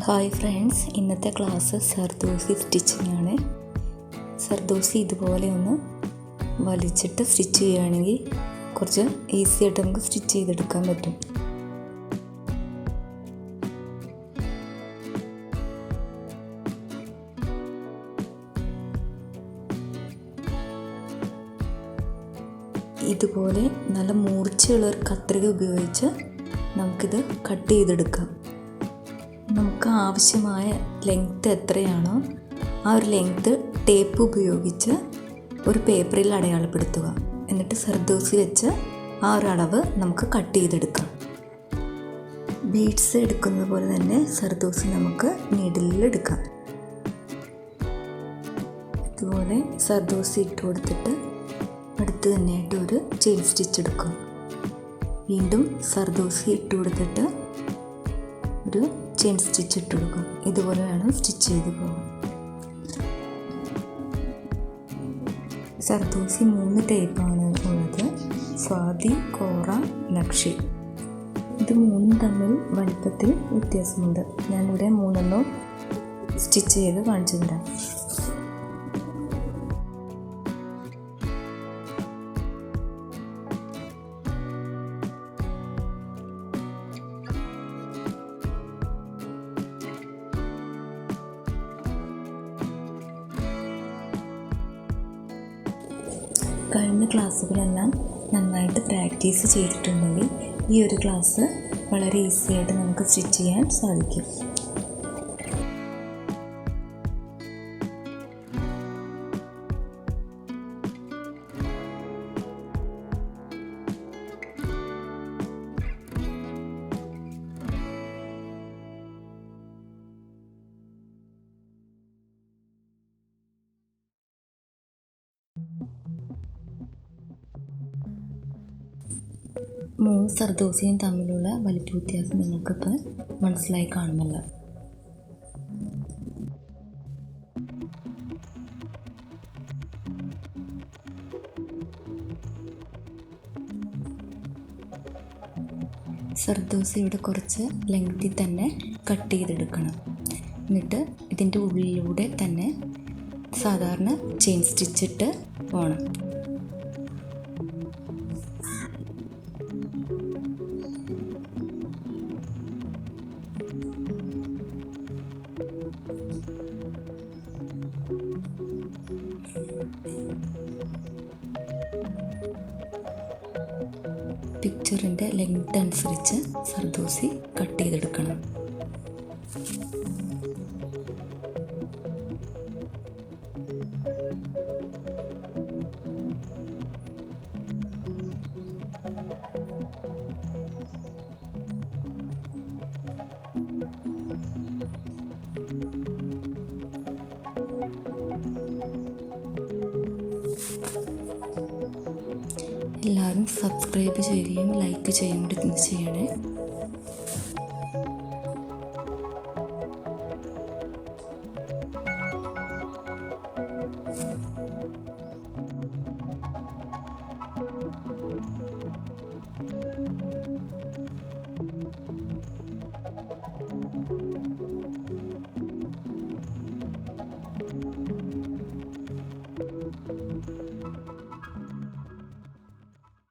Hi friends, ഇന്നത്തെ class zardozi stitching ആണ്. സർദോസി ഇതുപോലെ ഒന്ന് വലിച്ചിട്ട് സ്റ്റിച്ച് ചെയ്യുകയാണെങ്കിൽ കുറച്ച് ഈസി ആയിട്ട് നമുക്ക് സ്റ്റിച്ച് ചെയ്തെടുക്കാൻ പറ്റും. ഇതുപോലെ നല്ല മൂർച്ചയുള്ള ഒരു കത്രിക ഉപയോഗിച്ച് നമുക്കിത് കട്ട് ചെയ്തെടുക്കാം. നമുക്ക് ആവശ്യമായ ലെങ്ത്ത് എത്രയാണോ ആ ഒരു ലെങ്ത്ത് ടേപ്പ് ഉപയോഗിച്ച് ഒരു പേപ്പറിൽ അടയാളപ്പെടുത്തുക. എന്നിട്ട് സർദോസി വെച്ച് ആ ഒരു അളവ് നമുക്ക് കട്ട് ചെയ്തെടുക്കാം. ബീഡ്സ് എടുക്കുന്നത് പോലെ തന്നെ സർദോസി നമുക്ക് നീഡിലിൽ എടുക്കാം. ഇതുപോലെ സർദോസി ഇട്ട് കൊടുത്തിട്ട് അടുത്ത് തന്നെയായിട്ട് ഒരു ചെയിൻ സ്റ്റിച്ച് എടുക്കുക. വീണ്ടും സർദോസി ഇട്ട് കൊടുത്തിട്ട് ഒരു ചെയിൻ സ്റ്റിച്ച് ഇട്ട് കൊടുക്കുക. ഇതുപോലെ വേണം സ്റ്റിച്ച് ചെയ്ത് പോകാൻ. സർദോസി 3 ടൈപ്പാണ് ഉള്ളത്: സ്വാതി, കോറ, നക്ഷി. ഇത് 3 തമ്മിൽ വലിപ്പത്തിൽ വ്യത്യാസമുണ്ട്. ഞാനിവിടെ 3 സ്റ്റിച്ച് ചെയ്ത് കാണിച്ചു തരാം. കഴിഞ്ഞ ക്ലാസ്സുകളെല്ലാം നന്നായിട്ട് പ്രാക്ടീസ് ചെയ്തിട്ടുണ്ടെങ്കിൽ ഈ ഒരു ക്ലാസ് വളരെ ഈസി ആയിട്ട് നമുക്ക് സ്റ്റിച്ച് ചെയ്യാൻ സാധിക്കും. മൂന്ന് സർദോസിയും തമ്മിലുള്ള വലിപ്പ വ്യത്യാസം നിങ്ങൾക്കിപ്പോൾ മനസ്സിലായി കാണുമല്ലോ. സർദോസിയുടെ കുറച്ച് ലെങ്തിൽ തന്നെ കട്ട് ചെയ്തെടുക്കണം. എന്നിട്ട് ഇതിൻ്റെ ഉള്ളിലൂടെ തന്നെ സാധാരണ ചെയിൻ സ്റ്റിച്ചിട്ട് പോകണം. പിക്ചറിൻ്റെ ലെങ്ത് അനുസരിച്ച് സർദോസി കട്ട് ചെയ്തെടുക്കണം. എല്ലാവരും സബ്സ്ക്രൈബ് ചെയ്യുകയും ലൈക്ക് ചെയ്യുകയും ചെയ്യണേ.